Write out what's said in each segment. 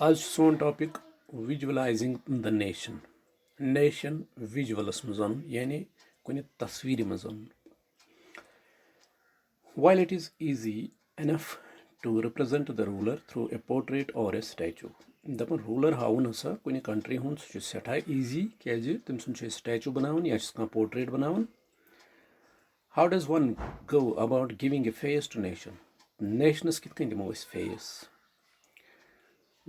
आज सोन topic visualising the nation विजुअलस मज यानी कुछ तस्वीर मज while it is easy enough to represent the ruler through a portrait or a statue दपन रूलर हावन हसा कुछ कंट्री हुंद सह सठा easy क्या तम सुन स्टैचू बनावन या portrait बनावन how does one go about giving a face to nation's कित कन दिमो face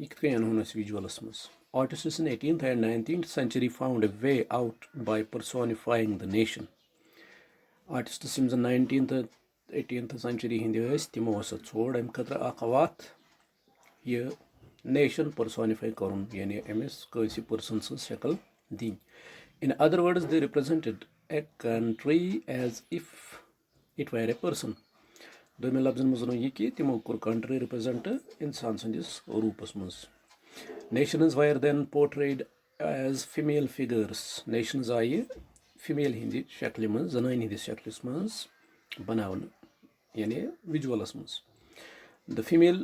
visuals. Artists in 18th and 19th century found a way out by personifying the nation. Artists in the 19th 18th century hindi timo chod am khatra akhawat ye nation personify karun yani ms koisi person sa shakal din. In other words, they represented a country as if it were a person. दोनों लफ्जन मज यह कि तमो core country represent इंसान सदिस रूपस मज nations were then portrayed as female figures. Nations आये female Hindi शक्ल मज जनान हिंदिस शक्लस मज बनावन यानी विजुअलस मज the female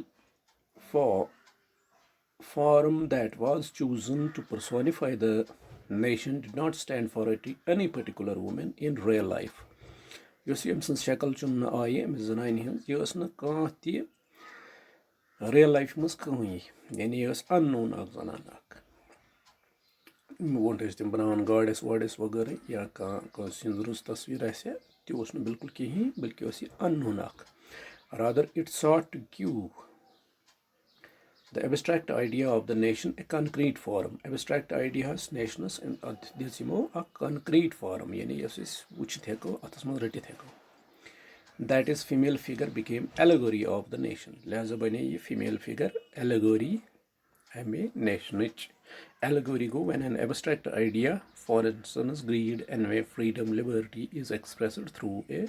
form that was chosen to personify the nation did not stand for any particular woman in real life. Yus yem sin शक्ल चुन आये Amish जनान hinge यह न कह ति रियल लाइफ मज कहीं यानी यह अननोन अख जनान अख वो तम बनान गॉडेस वॉडेस वगैरह या रुस तस्वीर आसे तह बिल्कुल कहीं बल्कि अननोन अख rather it sought to give the abstract idea of the nation a concrete form. Abstract ideas nations दिमो a concrete form यानी यस वुचित हेको अतस मज रटित हेको. That is, female figure became allegory of the nation. लिहाजा बने ये female figure allegory हमें nation allegory go when an abstract idea, for instance greed, envy, freedom, liberty, is expressed through a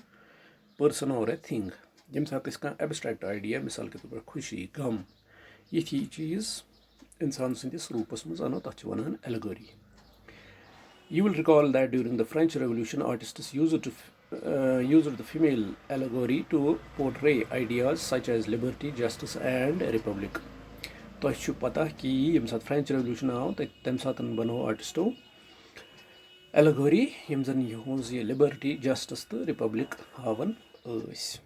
person or a thing. यम साथ इसका abstract idea मिसाल के तौर पर खुशी गम ये चीज़ इंसान सदिस रूपस मज अनो तथ वनान allegory. You will recall that during the French Revolution, artists used the female allegory to portray ideas such as liberty, justice, and a republic. तो पता कि यम साथ फ्रेंच रेवल्यूशन आव तम साथ बनो आर्टिस्टो allegory यम जन यहुज ये liberty, justice तो republic हावन स.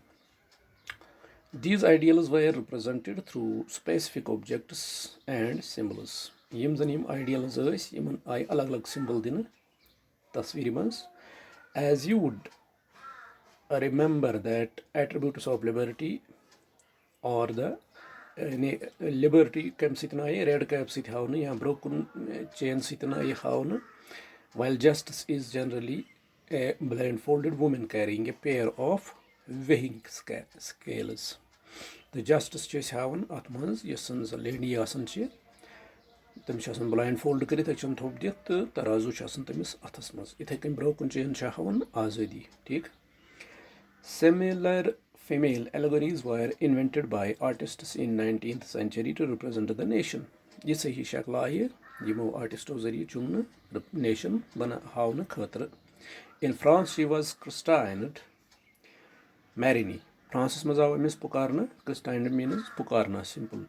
These ideals were represented through specific objects and symbols. यम जन यम ideals यमन आय अलग अलग symbol दिन तस्वीर मज. As you would remember that attributes of liberty or the liberty कम सितना ये red cap सित हावन या broken chain सितना ये हावन, while justice is generally a blindfolded woman carrying a pair of weighing scales. The justice चेस हावन अत मज यसन lady आसन चे तमिस blindfold कर थोप दित तराजू तमिस अथस मज इथे कन broken chain हावन आज़ादी. ठीक. Similar female allegories were invented by artists in 19th century to represent the nation. ये सही शक्ल आये यमो आर्टिस्टो जरिए चुन nation बना हावन खतर. In France she was christened Marini. Francis मज आव Amish पुकारना. Christened means पुकारना simple.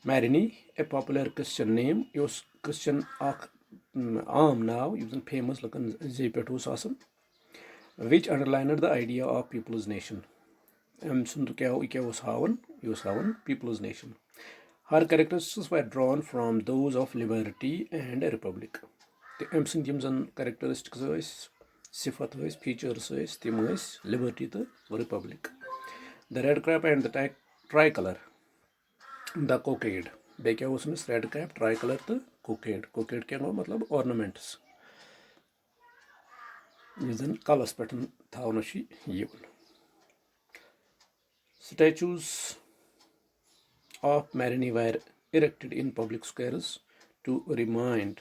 Marini, a popular Christian name, yes Christian आख आम नाव युजन famous लकन जे पेट उस आसन, which underlined the idea of people's nation. क्या was हावन people's nation. Her characteristics were drawn from those of liberty and a republic. The characteristics sifat features tim liberty to republic. The red cap and the tricolor. The cockade. Bekya was red cap, tricolor to cockade. Cockade क्या हो मतलब ornaments. Using colors pattern thaunashi yevun. Statues of Marini were erected in public squares to remind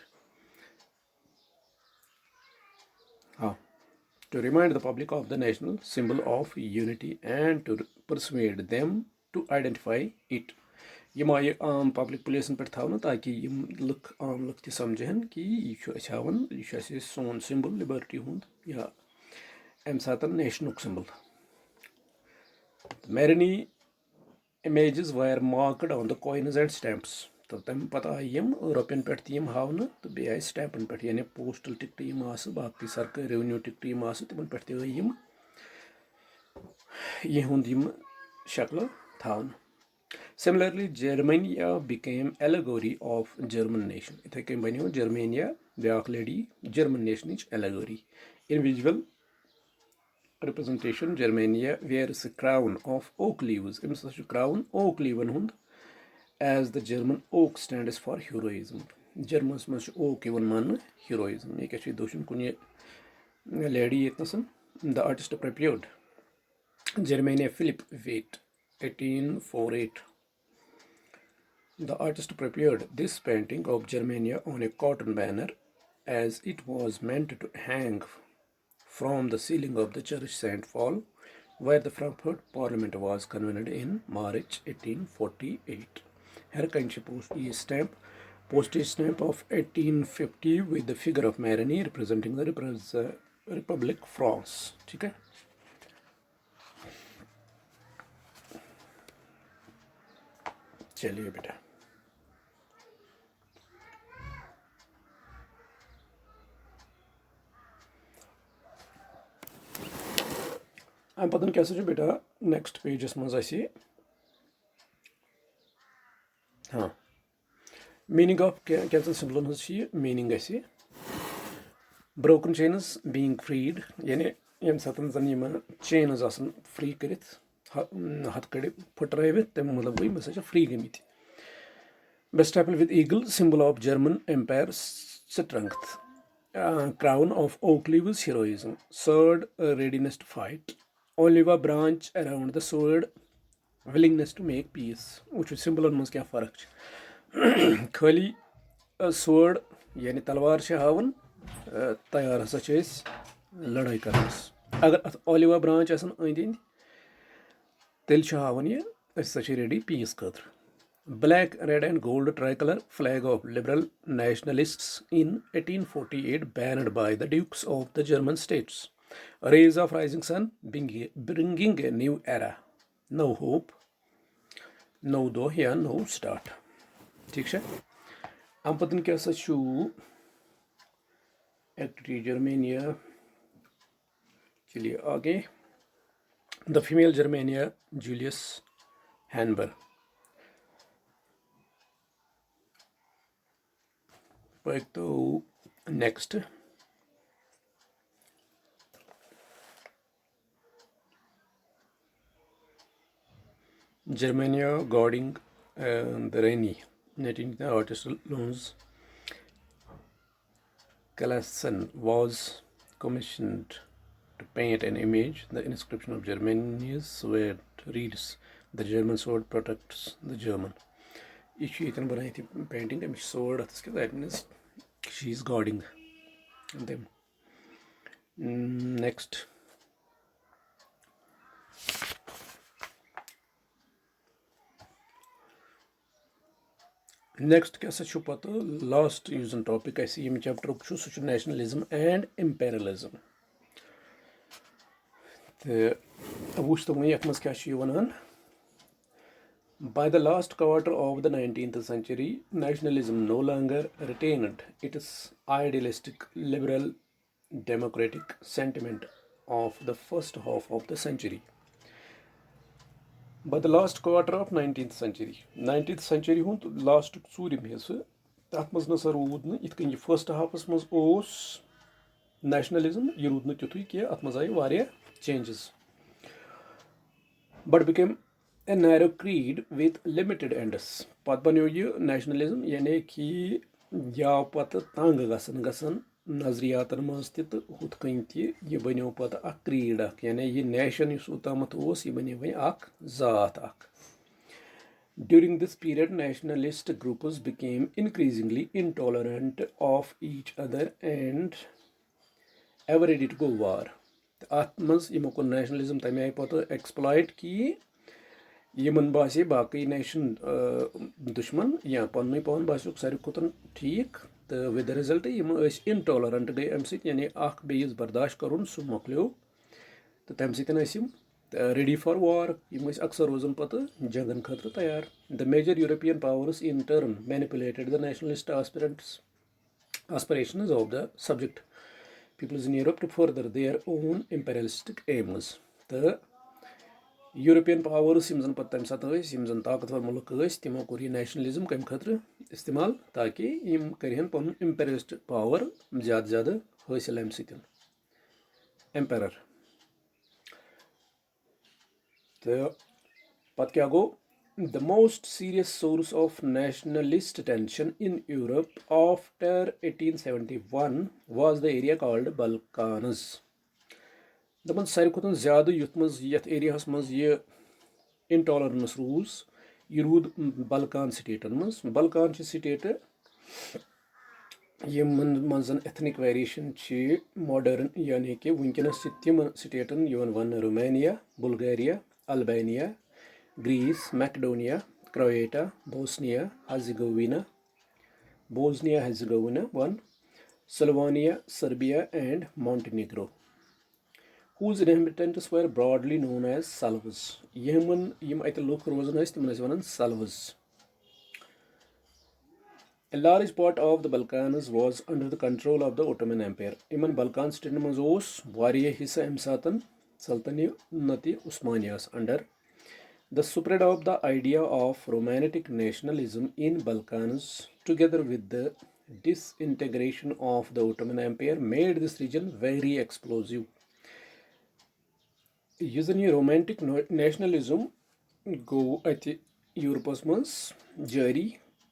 the public of the national symbol of unity and to persuade them to identify it. यम आये आम public प्लेसन पे थवन ताकि यम look आम look तह समझन कि यह हावन यह सोन सिंबल लिबर्टी हुंद या अम सात नेशनुक symbol. Marini images were marked on the coins and stamps. तो तम पता यम रुपयन पे यम हावन तो बे स्टैंपन पे यानी पोस्टल टिकट यम बाकी सरकारी रेवेन्यू टिकट यम तिमन पे यम यहुंद यम शक्ल थावन. Similarly, Germania became allegory of German nation. Ithe कन बनो Germania back lady German nation allegory. In visual representation, Germania wears a crown of oak leaves. In such a crown, oak leaf hund, as the German oak stands for heroism. Germans must oak even man heroism. Ek achi doshun kunye lady etnasan. The artist prepared Germania Philip Wait, 1848. The artist prepared this painting of Germania on a cotton banner, as it was meant to hang from the ceiling of the church St. Paul, where the Frankfurt Parliament was convened in March 1848. Here can she postage stamp of 1850 with the figure of Marigny representing the Republic France. ठीक है. चलिए बेटा. I'm पता क्या सो बेटा next pages मज हाँ meaning of cancel सिंबलन हज meaning broken chains being freed यानी यम सतन जन यम चेन्स आसन फ्री करित हथकड़े फुटरावित तम मतलब गई बस फ्री गमित. Best apple with eagle symbol of German empire strength. Crown of oak leaves heroism. Sword readiness to fight. Olive branch around the sword, willingness to make peace. Which is symbol on क्या फर्क छ. खाली sword यानी तलवार छ हावन तैयार हसा छ लड़ाई करनस. अगर olive branch आसन अंदि अंदि तेल छ हावन ये हसा छ ready peace खतर. Black, red and gold tricolor flag of liberal nationalists in 1848 banned by the dukes of the German states. A rays of rising sun bringing a new era. No hope, no though here, no start. ठीक है. हम पतन क्या Sachu activity Germania. चलिए आगे. The female Germania Julius Hanber. तो next. Germania guarding the rainy. 19th artist Lorenz Classen was commissioned to paint an image. The inscription of Germany's sword reads, "The German sword protects the German." Each इतन बनाई थी painting Amish sword that means she is guarding them. Next. Next क्या सच पता last यूजन topic ऐसी यम chapter उक सच nationalism and imperialism. तो whoosh तो मैं यक मस क्या she वनान. By the last quarter of the 19th century, nationalism no longer retained its idealistic, liberal, democratic sentiment of the first half of the century. By the last quarter of 19th century hund last tzoorim hisse, तथ मज नसा rude न इत कन first हाफस मज ओस nationalism ये rude न तिथुय कि अत मज आय वारिया changes. But became a narrow creed with limited ends. Pat बनो ये nationalism यानी कि या पत तंग गसन नजरियातन मज तो हुत कन ये बनो पत अख creed अख यानी ये nation युस उतामत ओस ये बने वही अख जात अख. During this period, nationalist groups became increasingly intolerant of each other and ever ready to go war. At mans yimo ko nationalism tame ay pata exploit ki Yemen बासे बाकी नेशन दुश्मन या पन्ने पान बासुक सारी कुतन ठीक तो विद रिजल्ट यम इनटॉलरेंट गई अम सत यानी अख बेस बर्दाश्त करुन सु मकलियो तो तम सतन ready for war. یِم ٲسۍ اکثر روزان پتہٕ جنگن خٲطرٕ تیار. The major European powers in turn manipulated the nationalist aspirations of the subject peoples in Europe to further their own imperialistic aims. تہٕ یوٗروپین پاورس یِم زن پتہٕ تمہِ ساتہٕ ٲسۍ یِم زن طاقتور مُلک ٲسۍ تِمو کوٚر یہِ نیشنلزم کمہِ خٲطرٕ استعمال تاکہِ یِم کرِہن پنُن امپیریلسٹ پاور زیادٕ زیادٕ حٲصِل امہِ سۭتۍ. ایمپیرر تہٕ پتہٕ کیاہ گوٚو the most serious source of nationalist tension in Europe after 1871 was the area called Balkans. دپان ساروی کھۄتہٕ زیادٕ یتھ ایریاہس منٛز یہِ انٹالرنس روٗز یہِ روٗد بلکان سٹیٹن منٛز. بلکان چھِ سٹیٹہٕ یِمن منٛز زن ایتھنِک ویریشن چھِ ماڈٲرن یعنی کہِ وٕنکیٚنس چھِ تِم سٹیٹن یِوان وننہٕ Romania Bulgaria Albania Greece Macedonia Croatia Bosnia Herzegovina Slovenia Serbia and Montenegro whose inhabitants were broadly known as Salvas. یِم اَتہِ لُکھ روزان ٲسۍ تِمن ٲسۍ وَنان Salvas. A large part of the Balkans was under the control of the Ottoman Empire. یِمن بلکان سٹیٹن منٛز اوس واریاہ حصہٕ اَمہِ ساتن سلطنتِ عثمانیاہس under. The spread of the idea of romantic nationalism in Balkans together with the disintegration of the Ottoman Empire made this region very explosive. یُس زن یہِ رومانٹک نیشنلزم گوٚو اتہِ یوٗروپس منٛز جٲری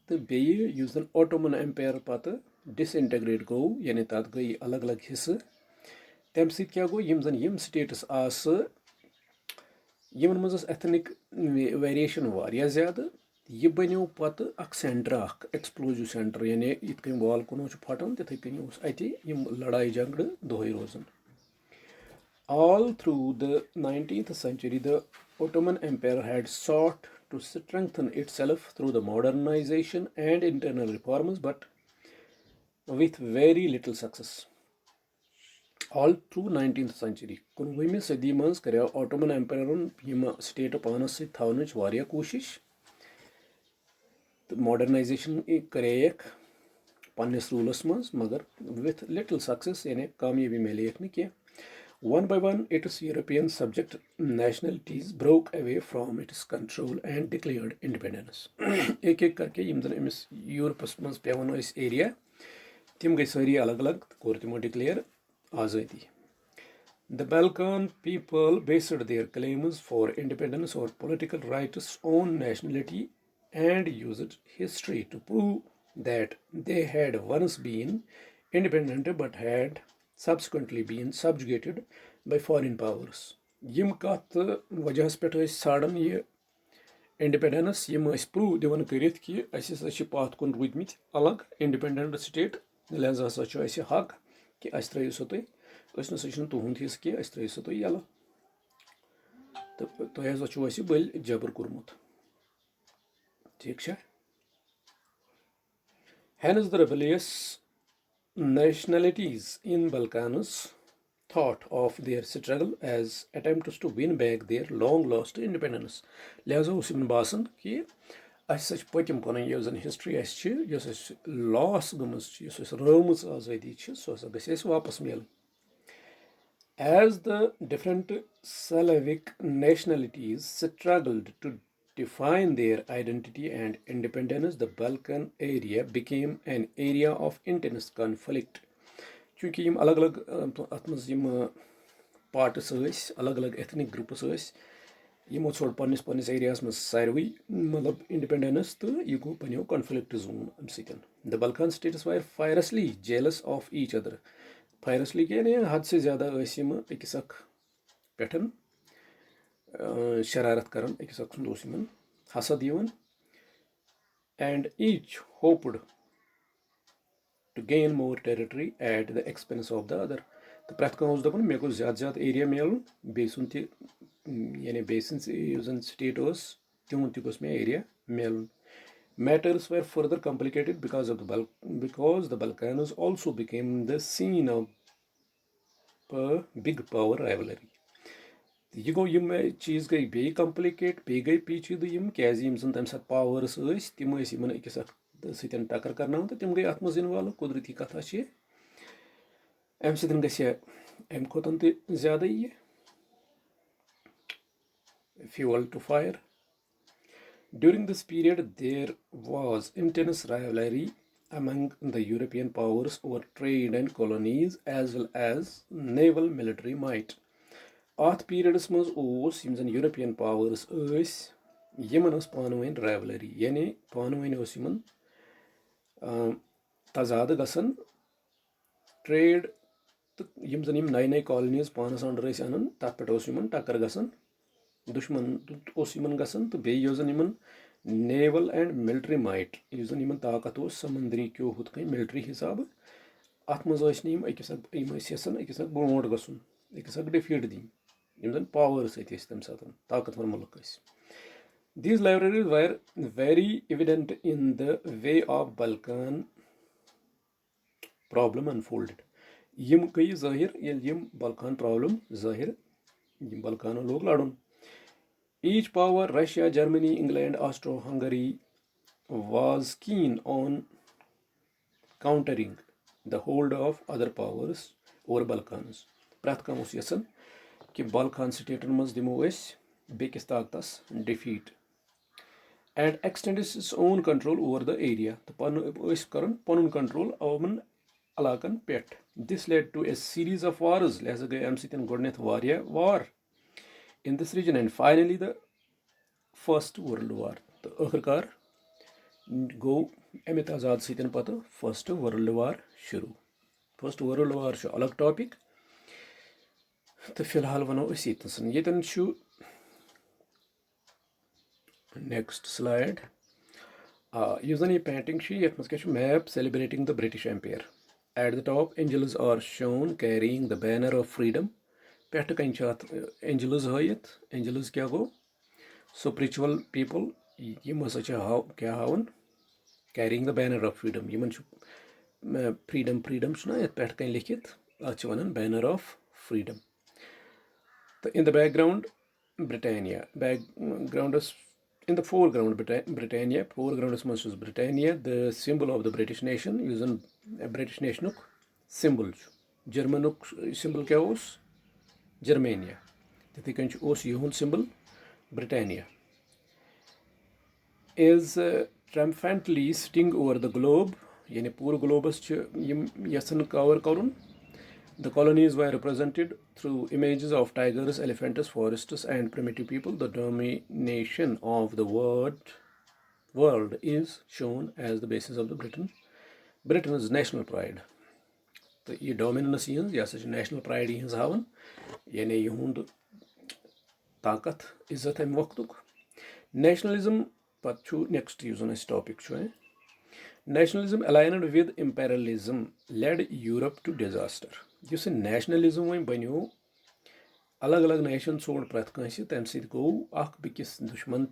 تہٕ بیٚیہِ یُس زن اوٹومن ایمپیر پتہٕ ڈِساِنٹگریٹ گوٚو یعنی تتھ گٔے الگ الگ حصہٕ تمہِ سۭتۍ کیاہ گوٚو یِم زن یِم سٹیٹس آسہٕ یِمن منٛز ٲس ایتھنِک ویریشن واریاہ زیادٕ یہِ بنیو پتہٕ اکھ سینٹر اکھ ایکسپلوزِو سینٹر یعنی یِتھ کٔنۍ والکُنو چھُ پھٹان تِتھٕے کٔنۍ اوس اتہِ یِم لڑایہِ جگڑٕ دۄہے روزان. All through the 19th century, the Ottoman Empire had sought to strengthen itself through the modernization and internal reforms, but with very little success. All through 19th century. کُنوُہمہِ صدی منٛز کریو Ottoman Empire یِم سٹیٹہٕ پانس سۭتۍ تھاونٕچ واریاہ کوٗشش تہٕ ماڈرنایزیشن کرییکھ پننِس روٗلس منٛز مگر with little success یعنی کامیٲبی میلیکھ نہٕ کینٛہہ. One by one, its European subject nationalities broke away from its control and declared independence. ایک ایک کرکے یِم زن أمِس یوٗروپس منٛز پیوان ٲسۍ ایریا تِم گٔے سٲری الگ الگ تہٕ کوٚر تِمو ڈِکلیئر آزٲدی. The Balkan people based their claims for independence or political rights on nationality and used history to prove that they had once been independent but had subsequently been subjugated by foreign powers. یِم کتھ وجہس پٮ۪ٹھ ٲسۍ ژھانڈان یہِ انڈِپینڈنس یِم ٲسۍ پروٗو دِوان کٔرِتھ کہِ أسۍ ہسا چھِ پتھ کُن روٗدمٕتۍ الگ انڈِپینڈنٹ سٹیٹ لہذا ہسا چھُ اسہِ حق کہِ اسہِ ترٲیِو سا تُہۍ أسۍ نسا چھُنہٕ تُہُنٛد حصہٕ کینٛہہ أسۍ ترٲیِو سا تُہۍ یَلہٕ تہٕ تۄہہِ ہسا چھُو اسہِ بٔلۍ جبر کوٚرمُت. ٹھیٖک چھا. Hence the rebellious nationalities in Balkans thought of their struggle as attempts to win back their long lost independence. لہذا اوس یِمن باسان کہِ اسہِ ہسا چھِ پٔتِم پنٕنۍ یۄس زن ہسٹری اسہِ چھِ یۄس اسہِ لاس گٔمٕژ چھِ یۄس اسہِ رٲومٕژ آزٲدی چھِ سۄ ہسا گژھِ اسہِ واپس میلٕنۍ. As the different Slavic nationalities struggled to define their identity and independence, the Balkan area became an area of intense conflict. چوٗنٛکہِ یِم الگ الگ اتھ منٛز یِم پارٹس ٲسۍ الگ الگ ایتھنِک گروپس ٲسۍ یِمو ژھوٚڑ پننِس ایریاہس منٛز ساروٕے مطلب انڈِپینڈنس تہٕ یہِ گوٚو بنیو کنفلکٹ زون امہِ سۭتۍ. The Balkan states were fiercely jealous of each other. فایرسلی یعنی حد سے زیادٕ ٲسۍ یِم أکِس اکھ پٮ۪ٹھ شرارت کران أکِس اکھ سُنٛد اوس یِمن حسد یِوان. And each hoped to gain more territory at the expense of the other. تہٕ پرٛٮ۪تھ کانٛہہ اوس دپان مےٚ گوٚژھ زیادٕ زیادٕ ایریا میلُن بیٚیہِ سُنٛد تہِ یعنی بیٚیہِ سٕنٛز یُس زن سٹیٹ ٲس تِہُنٛد تہِ گوٚژھ مےٚ ایریا میلُن. Matters were further complicated because the Balkans also became the scene of a big power rivalry. यह गो यम चीज गई बे कम्प्लिकेट बे गई पेचीदु यम क्या यम जन तम साथ पावर्स तम यमन अकिस सतन टक्कर करना तो तम गई अत मज इन्वॉल्व कुदरती कथा अम सतन गि अम खोतन तो ज्यादा यह fuel to fire. During this period, there was intense rivalry among the European powers over trade and colonies as well as naval military might. At periods maz os yim zan European powers yimon os panwain rivalry yani panwain os yimon tazad gasan trade yim zan yim nay colonies panas under anan tat pet os yimon takkar gasan दुश्मन Yemen गसन तो Ben naval and military might Yemen ताकत समंदरी क्यों हुत कन military हिसाब अत मज अकिस यसान अकिस ब्रोट गसन अकिस डिफीट दिन यम पावर्स तम सात ताकतवर मुल्क these rivalries were very evident in the way of Balkan problem unfolded यम गई जाहिर यम बल्कान प्रॉब्लम जाहिर यम बल्कानो लोग लड़न Each power, Russia, Germany, England, Austro-Hungary, was keen on countering the hold of other powers over Balkans. Prat kam us yasan ki Balkan staten maz dimo es bekis taaktas defeat and extended its own control over the area. The panun control aman alakan pet. This led to a series of wars. Lesa gay am sitin godneth war in this region and finally the First World War. तो आखिरकार गो अमित आजाद सतन पत first world war शुरू first world war अलग topic तो फिलहाल वनो यतन next slide यह जन यह पेंटिंग यथ मज क्या map celebrating the British Empire at the top angels are shown carrying the banner of freedom पेट कन एंजल्स हयत एंजल्स क्या गो spiritual people यम हसा क्या हावन carrying the banner of freedom Yemen freedom freedom ये पे कन लिखित अत वन बैनर ऑफ फ्रीडम तो in the background Britannia background in the foreground Britannia foreground मज Britannia the symbol of the British nation यह जन British nation symbol German symbol क्या जर्मेनिया तिथे कन यहूद सिंबल Britannia is triumphantly sitting over the globe यानी पूरे ग्लोबस यसन कवर करुन the colonies were represented through images of tigers, elephants, forests and primitive people. The domination of the world is shown as the basis of the Britain's national pride. तो ये dominance यह national pride यह हावन यानी यहूद ताकत इज्जत अम वक्तुक नेशनलिज्म पू नेक्स्ट यह topic nationalism aligned with imperialism led Europe to disaster इस नेशनलिज्म वो बनो अलग अलग नेशन छोड़ प्रत कंस तम सत गो बेकिस दुश्मन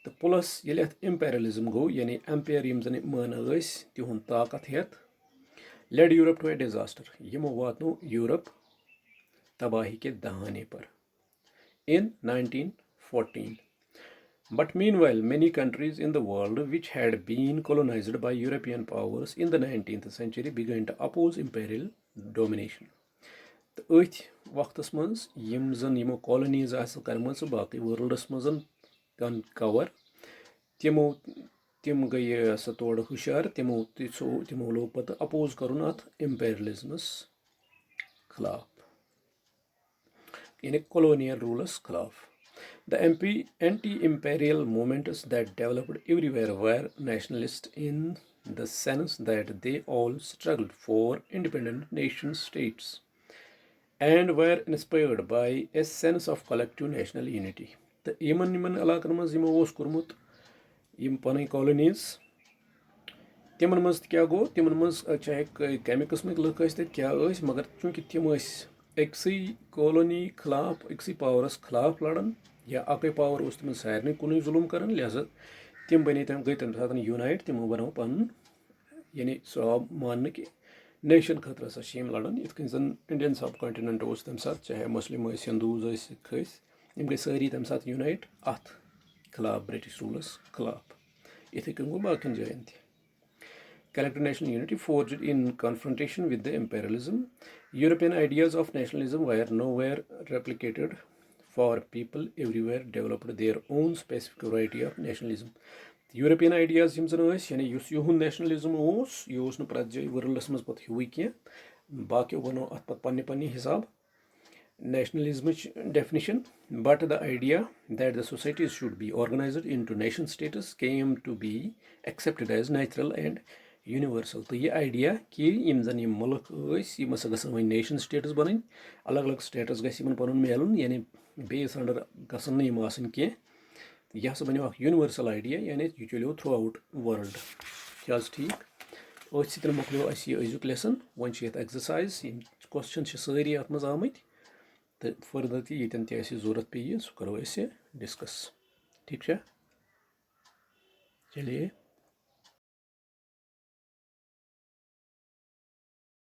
तो प्लस ये इम्पेरियलिज्म गो यानी एम्पायर यम जन मान तिहुंद ताकत हेत led Europe to a disaster यमो वातनो यूरोप तबाही के दहाने पर in 1914. But meanwhile, many countries in the world which had been colonized by European powers in the 19th century began to oppose imperial domination. तो अथ वक्तस मज यम जन यमो colonies कर्म बाकी वर्ल्डस मज कवर तिम गई सा तोड़ हुशार तिमो लोग पत अपोज करुन अत इम्पेरियलिज्मस खिलाफ यानी colonial rulers खिलाफ. The anti-imperial movements that developed everywhere were nationalist in the sense that they all struggled for independent nation states and were inspired by a sense of collective national unity. The Yemen इलाकन मज यमो कोर्मुत यम पन colonies तिमन मज क्या गो तिमन मज चाहे कमे किस्म look क्या मगर चूंकि तिम अक्सै कॉलोनी खिलाफ अक्सै पावरस खिलाफ लड़न या अकै पावर उस तम सारे कुन जुलुम कर लिहाजा तिम बने गई तम सात यूनाइट तिमो बनो पन यानी सो मान कि नेशन खतर हसा लड़न इत कन जन इंडियन सब कॉन्टिनेंट तम साथ चाहे मुस्लिम हिंदूज सिख यम गई सारी तम साथ यूनाइट अत खिलाफ ब्रिटिश रूलस खिलाफ इथे कन गो बाकिन जायन तह collective national unity forged in confrontation with the imperialism. European ideas of nationalism were nowhere replicated, for people everywhere developed their own specific variety of nationalism. European ideas yim zan yani yus yuhun nationalism yus no prat jay world's mas pat hui kya baki bano at pat panni panni hisab nationalism definition, but the idea that the societies should be organized into nation states came to be accepted as natural and universal तो यह idea कि यम जन यम मुल्क यम हसा गसन one nation states बन अलग अलग states gun पन मिलन यानी बेस अंडर गसन यम आसन कह यह हसा बनो यूनिवर्सल आइडिया यानी यह चलो थ्रू आउट वर्ल्ड क्या ठीक अथ सत मकलो अजुक लेसन वन एक्सरसाइज क्वेश्चन सारी अत मज आमत तो फर्दर तन जरूरत पे सह करो डिस्कस ठीक है चलिए।